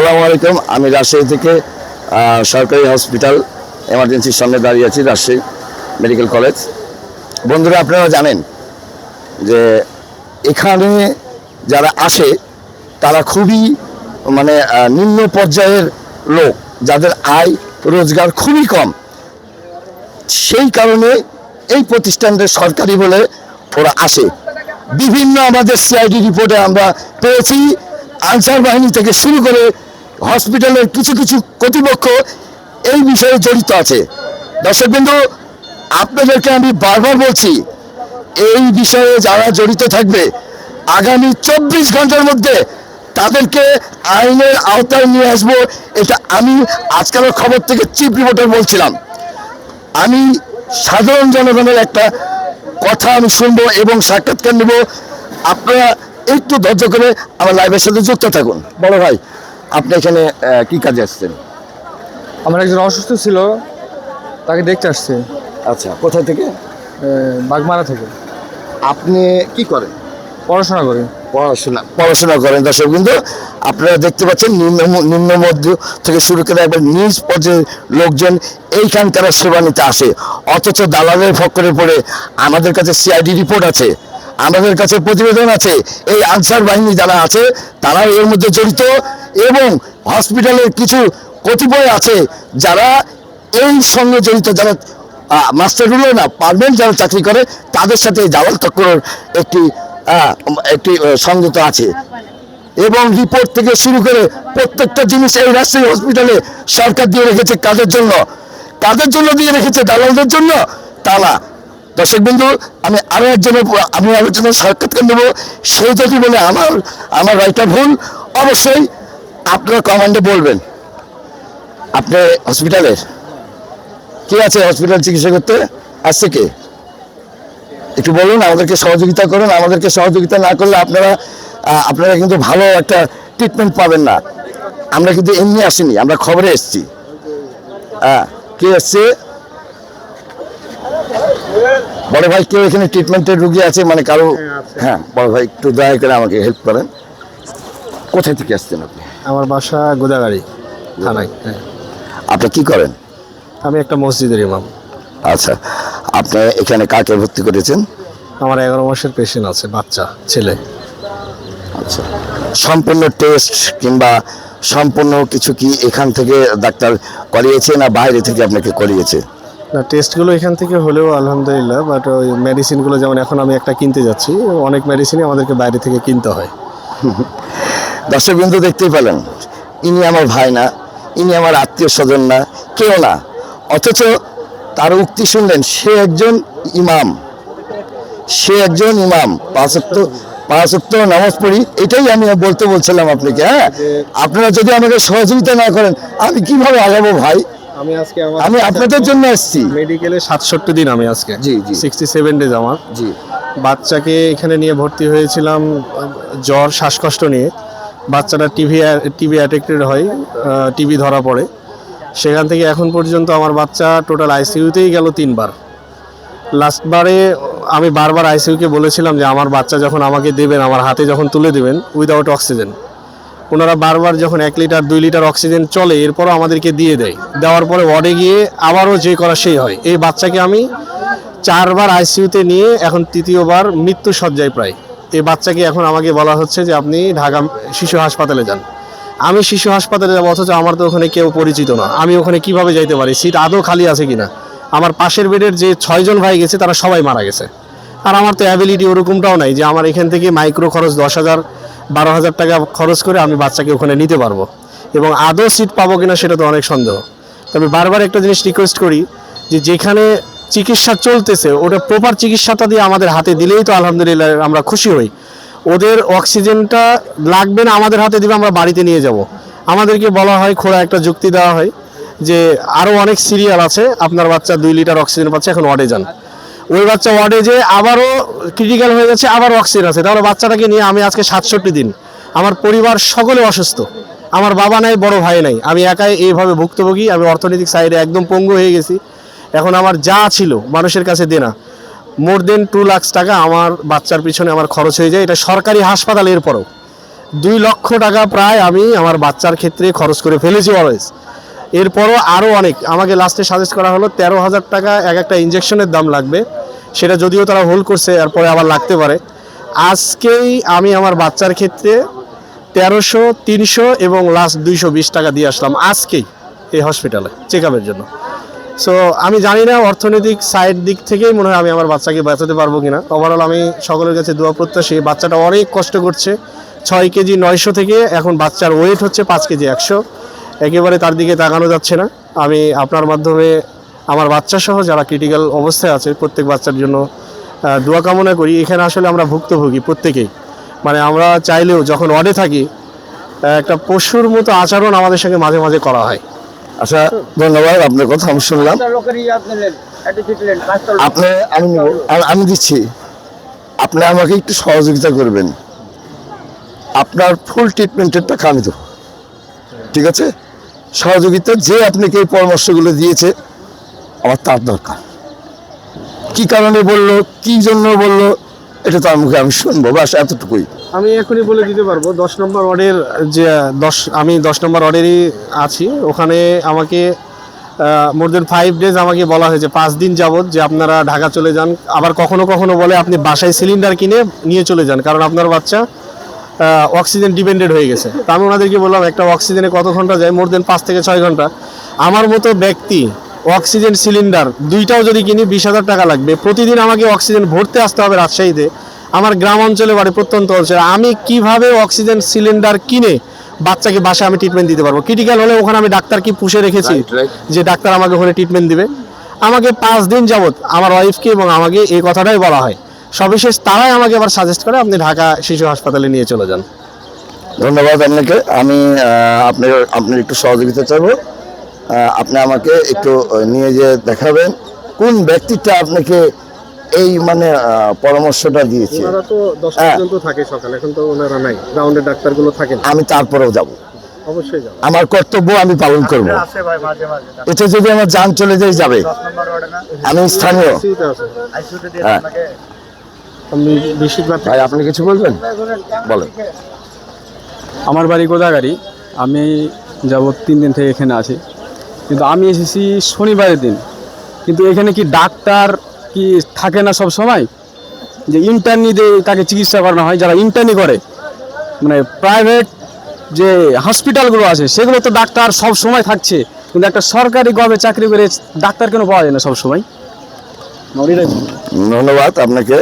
আসসালামু আলাইকুম। আমি রাজশাহী থেকে সরকারি হসপিটাল এমার্জেন্সির সামনে দাঁড়িয়ে আছি, রাজশাহী মেডিকেল কলেজ। বন্ধুরা, আপনারা জানেন যে এখানে যারা আসে তারা খুবই নিম্ন পর্যায়ের লোক, যাদের আয় রোজগার খুবই কম। সেই কারণে এই প্রতিষ্ঠানটা সরকারি বলে ওরা আসে। বিভিন্ন আমাদের সিআইডি রিপোর্টে আমরা পেয়েছি, আনসার বাহিনী থেকে শুরু করে হসপিটালের কিছু কিছু কর্তৃপক্ষ এই বিষয়ে জড়িত আছে। দর্শকবৃন্দু, আপনাদেরকে আমি বারবার বলছি, এই বিষয়ে যারা জড়িত থাকবে আগামী 24 ঘন্টার মধ্যে তাদেরকে আইনের আওতায় নিয়ে আসবো। এটা আমি আজকালের খবর থেকে চিফ রিপোর্টার বলছিলাম। আমি সাধারণ জনগণের একটা কথা আমি শুনবো এবং সাক্ষাৎকার নেব। আপনারা একটু ধৈর্য করে আমার লাইভের সাথে যুক্ত থাকুন। বড় ভাই, আপনি এখানে কি কাজে আসছেন? আমার একজন অসুস্থ ছিল, তাকে দেখতে আসছে। আচ্ছা, কোথায় থেকে? বাগমারা থেকে। আপনি কি করেন? পড়াশোনা করি। পড়াশোনা করেন। দর্শক কিন্তু আপনারা দেখতে পাচ্ছেন নিম্ন মধ্য থেকে শুরু করে একবার নিজ পর্যায়ের লোকজন এইখানকার সেবা নিতে আসে, অথচ দালালের ফক্করে পড়ে আমাদের কাছে সিআইডি রিপোর্ট আছে, আমাদের কাছে প্রতিবেদন আছে। এই আনসার বাহিনী যারা আছে তারা এর মধ্যে জড়িত, এবং হসপিটালের কিছু কতিপয় আছে যারা এই সঙ্গে জড়িত, যারা মাস্টারগুলো না পারমানেন্ট যারা চাকরি করে তাদের সাথে দালাল চক্রের একটি সংযুক্ত আছে। এবং রিপোর্ট থেকে শুরু করে প্রত্যেকটা জিনিস এই রাজশাহী হসপিটালে সরকার দিয়ে রেখেছে। কাদের জন্য দিয়ে রেখেছে? দালালদের জন্য। তা না। দর্শক বন্ধু, আমি আরেকজনের সাক্ষাৎকার নেব। সেই যদি বলে আমার রায়টা ভুল, অবশ্যই আপনারা কমান্ডে বলবেন। আপনি হসপিটালের কি আছে? হসপিটাল চিকিৎসা করতে আসছে কে? একটু বলুন, আমাদেরকে সহযোগিতা করুন। আমাদেরকে সহযোগিতা না করলে আপনারা কিন্তু ভালো একটা ট্রিটমেন্ট পাবেন না। আমরা কিন্তু এমনি আসিনি, আমরা খবরে এসেছি। কে এসছে? বড় ভাই, কেউ এখানে ট্রিটমেন্টের রুগী আছে? কারো? হ্যাঁ, বড় ভাই একটু দয়া করে আমাকে হেল্প করেন। কোথায় থেকে আসছেন আপনি? আমার বাসা গোদাগাড়ি থানায়। হ্যাঁ। আপনি কি করেন? আমি একটা মসজিদের ইমাম। আচ্ছা, আপনি এখানে কাকে ভর্তি করেছেন? আমার 11 মাসের পেশেন্ট আছে, বাচ্চা ছেলে। আচ্ছা, সম্পূর্ণ টেস্ট কিংবা সম্পূর্ণ কিছু কি এখান থেকে ডাক্তার করিয়েছে না বাইরে থেকে আপনাকে করিয়েছে? না, টেস্টগুলো এখান থেকে হলেও আলহামদুলিল্লাহ, বাট ওই মেডিসিনগুলো যেমন এখন আমি একটা কিনতে যাচ্ছি, অনেক মেডিসিনই আমাদেরকে বাইরে থেকে কিনতে হয়। দর্শকবৃন্দ, দেখতেই পেলেন, ইনি আমার ভাই না, ইনি আমার আত্মীয় স্বজন না, কেউ না, অথচ তার উক্তি শুনলেন সে একজন ইমাম। পাঁচ ওয়াক্ত নামাজ পড়ি। এটাই আমি বলছিলাম আপনাকে। হ্যাঁ, আপনারা যদি আমাকে সহযোগিতা না করেন আমি কিভাবে আগাবো ভাই? আমি আপনাদের জন্য এসেছি। মেডিকেলে 67 দিন আমি আজকে। জি। 67 ডেজ আমার। জি। বাচ্চাকে এখানে নিয়ে ভর্তি হয়েছিলাম জ্বর শ্বাসকষ্ট নিয়ে। বাচ্চাটা টিভি অ্যাটেক্টেড হয়, টিভি ধরা পড়ে। সেখান থেকে এখন পর্যন্ত আমার বাচ্চা টোটাল আইসিইউতেই গেল 3 বার। লাস্টবারে আমি বারবার আইসিইউকে বলেছিলাম যে আমার বাচ্চা যখন আমাকে দেবেন, আমার হাতে যখন তুলে দেবেন উইদাউট অক্সিজেন, ওনারা বারবার যখন 1 লিটার 2 লিটার অক্সিজেন চলে এরপরও আমাদেরকে দেওয়ার পরে ওয়ার্ডে গিয়ে আবারও যে করা সেই হয়। এই বাচ্চাকে আমি 4 বার আইসিইউতে নিয়ে এখন 3য়-বার মৃত্যু সজ্জায় প্রায়। এই বাচ্চাকে এখন আমাকে বলা হচ্ছে যে আপনি ঢাকা শিশু হাসপাতালে যান। আমি শিশু হাসপাতালে যাবো, অথচ আমার তো ওখানে কেউ পরিচিত না। আমি ওখানে কিভাবে যাইতে পারি? সিট আদৌ খালি আছে কিনা? আমার পাশের বেডের যে 6 জন ভাই গেছে তারা সবাই মারা গেছে। আর আমার তো অ্যাবিলিটি ওরকমটাও নাই যে আমার এখান থেকে মাইক্রো খরচ 10,000 12,000 টাকা খরচ করে আমি বাচ্চাকে ওখানে নিতে পারবো, এবং আদৌ সিট পাবো কিনা সেটা তো অনেক সন্দেহ। তবে বারবার একটা জিনিস রিকোয়েস্ট করি যে যেখানে চিকিৎসা চলতেছে ওটা প্রপার চিকিৎসাটা দিয়ে আমাদের হাতে দিলেই তো আলহামদুলিল্লাহ আমরা খুশি হই। ওদের অক্সিজেনটা লাগবে না, আমাদের হাতে দিবে, আমরা বাড়িতে নিয়ে যাব। আমাদেরকে বলা হয়, খোলা একটা যুক্তি দেওয়া হয় যে আরও অনেক সিরিয়াল আছে, আপনার বাচ্চা 2 লিটার অক্সিজেন পাচ্ছে, এখন ওয়ার্ডে যান। ওই বাচ্চা ওয়ার্ডে যে আবারও ক্রিটিক্যাল হয়ে যাচ্ছে, আবারও অক্সিজেন আছে। তাহলে বাচ্চাটাকে নিয়ে আমি আজকে 67 দিন, আমার পরিবার সকলে অসুস্থ, আমার বাবা নাই, বড় ভাই নাই, আমি একাই এইভাবে ভুক্তভোগী। আমি অর্থনৈতিক সাইডে একদম পঙ্গু হয়ে গেছি। এখন আমার যা ছিল মানুষের কাছে দেনা, মোর দেন 2 লাখ টাকা আমার বাচ্চার পিছনে আমার খরচ হয়ে যায়। এটা সরকারি হাসপাতাল, এরপরও 2 লক্ষ টাকা প্রায় আমি আমার বাচ্চার ক্ষেত্রে খরচ করে ফেলেছি অলওয়েজ। এরপরও আরও অনেক আমাকে লাস্টে সাজেস্ট করা হলো 13,000 টাকা এক একটা ইঞ্জেকশনের দাম লাগবে, সেটা যদিও তারা হোল্ড করছে, এরপরে আবার লাগতে পারে। আজকেই আমি আমার বাচ্চার ক্ষেত্রে 1300, 300 এবং লাস্ট 220 টাকা দিয়ে আসলাম আজকেই এই হসপিটালে চেক আপের জন্য। সো আমি জানি না অর্থনৈতিক সাইড দিক থেকেই মনে হয় আমি আমার বাচ্চাকে বাঁচাতে পারবো কিনা। ওভারঅল আমি সকলের কাছে দোয়া প্রত্যাশী। বাচ্চাটা অনেক কষ্ট করছে, 6 কেজি 900 থেকে এখন বাচ্চার ওয়েট হচ্ছে 5 কেজি 100, একেবারে তার দিকে তাকানো যাচ্ছে না। আমি আপনার মাধ্যমে আমার বাচ্চা সহ যারা ক্রিটিক্যাল অবস্থায় আছে প্রত্যেক বাচ্চার জন্য দোয়া কামনা করি। এখানে আসলে আমরা ভুক্তভোগী প্রত্যেকেই, মানে আমরা চাইলেও যখন ওয়ার্ডে থাকি একটা পশুর মতো আচরণ আমাদের সঙ্গে মাঝে মাঝে করা হয়। আচ্ছা, ধন্যবাদ, আপনার কথা আমি শুনলাম। আপনি আমি নিব, আমি দিচ্ছি, আপনি আমাকে একটু সহযোগিতা করবেন। আপনার ফুল ট্রিটমেন্টের টাকা আমি দেবো, ঠিক আছে? সহযোগিতা যে আপনাকে এই পরামর্শগুলো দিয়েছে আমার তার দরকার। কি কারণে বললো, কি জন্য বললো, এটা তো আমাকে আমি শুনবো, বাস এতটুকুই। আমি এখনই বলে দিতে পারবো। 10 নম্বর ওয়ার্ডের যে আমি 10 নম্বর ওয়ার্ডেরই আছি, ওখানে আমাকে মোর দেন 5 ডেজ আমাকে বলা হয়েছে 5 দিন যাবত যে আপনারা ঢাকা চলে যান। আবার কখনো কখনো বলে আপনি বাসায় সিলিন্ডার কিনে নিয়ে চলে যান, কারণ আপনার বাচ্চা অক্সিজেন ডিপেন্ডেড হয়ে গেছে। তা আমি ওনাদেরকে বললাম একটা অক্সিজেনে কত ঘন্টা যায়? মোর দেন 5 থেকে 6 ঘন্টা। আমার মতো ব্যক্তি অক্সিজেন সিলিন্ডার 2টাও যদি কিনি 20,000 টাকা লাগবে। প্রতিদিন আমাকে অক্সিজেন ভরতে আসতে হবে রাজশাহীতে, আমার গ্রাম অঞ্চলে বাড়ি, প্রত্যন্ত অঞ্চলে। আমি কিভাবে অক্সিজেন সিলিন্ডার কিনে বাচ্চাকে বাসায় আমি ট্রিটমেন্ট দিতে পারবো? ক্রিটিক্যাল হলে ওখানে আমি ডাক্তার কি পুষে রেখেছি যে ডাক্তার আমাকে ওখানে ট্রিটমেন্ট দিবে? আমাকে 5 দিন যাবত আমার ওয়াইফকে এবং আমাকে এই কথাটাই বলা হয়। সবিশেষ তারাই আমাকে আবার সাজেস্ট করে আপনি ঢাকা শিশু হাসপাতালে নিয়ে চলে যান। ধন্যবাদ আপনাকে। আমি আপনার একটু সহযোগিতা চাইবো। আপনি আমাকে একটু নিয়ে যে দেখাবেন কোন ব্যক্তিটা আপনাকে এই মানে পরামর্শটা দিয়েছে। ওনারা তো 10 পর্যন্ত থাকে সকালে, এখন তো ওনারা নাই, রাউন্ডের ডাক্তারগুলো থাকেন। আমি তারপরেও যাব, অবশ্যই যাব, আমার কর্তব্য আমি পালন করব। এটা যদি আমার জান চলে যায় যাবে। আমি স্থানীয়। হ্যাঁ। আমি বেশিরভাগ ভাই আপনি কিছু বলবেন? বলেন। আমার বাড়ি গোদাগাড়ি। আমি যাবত 3 দিন থেকে এখানে আছি, কিন্তু আমি এসেছি শনিবারের দিন। কিন্তু এখানে কি ডাক্তার কি থাকে না সব সময়? যে ইন্টার্নি দিয়ে তাকে চিকিৎসা করানো হয়, যারা ইন্টার্নি করে, মানে প্রাইভেট যে হসপিটালগুলো আছে সেগুলো তো ডাক্তার সব সময় থাকছে, কিন্তু একটা সরকারি গভে চাকরি করে ডাক্তার কেন পাওয়া যায় না সব সময়? ধন্যবাদ আপনাকে।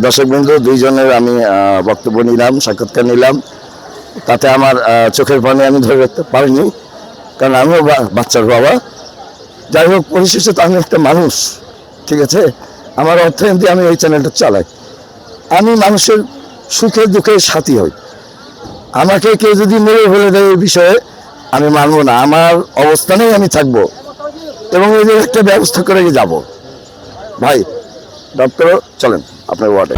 দর্শকবৃন্দ, দুইজনের আমি বক্তব্য নিলাম, সাক্ষাৎকার নিলাম। তাতে আমার চোখের পানি আমি ধরে রাখতে পারিনি, কারণ আমিও বাচ্চার বাবা। যাই হোক, পরিশেষে তো আমি একটা মানুষ, ঠিক আছে? আমার অর্থনীতি আমি এই চ্যানেলটা চালাই। আমি মানুষের সুখে দুঃখে সাথী হই। আমাকে কেউ যদি মেরে ফেলে দেয় এই বিষয়ে আমি মানবো না। আমার অবস্থানেই আমি থাকবো এবং এদের একটা ব্যবস্থা করে যাব। ভাই ডক্টর, চলেন আপনার ওয়ার্ডে।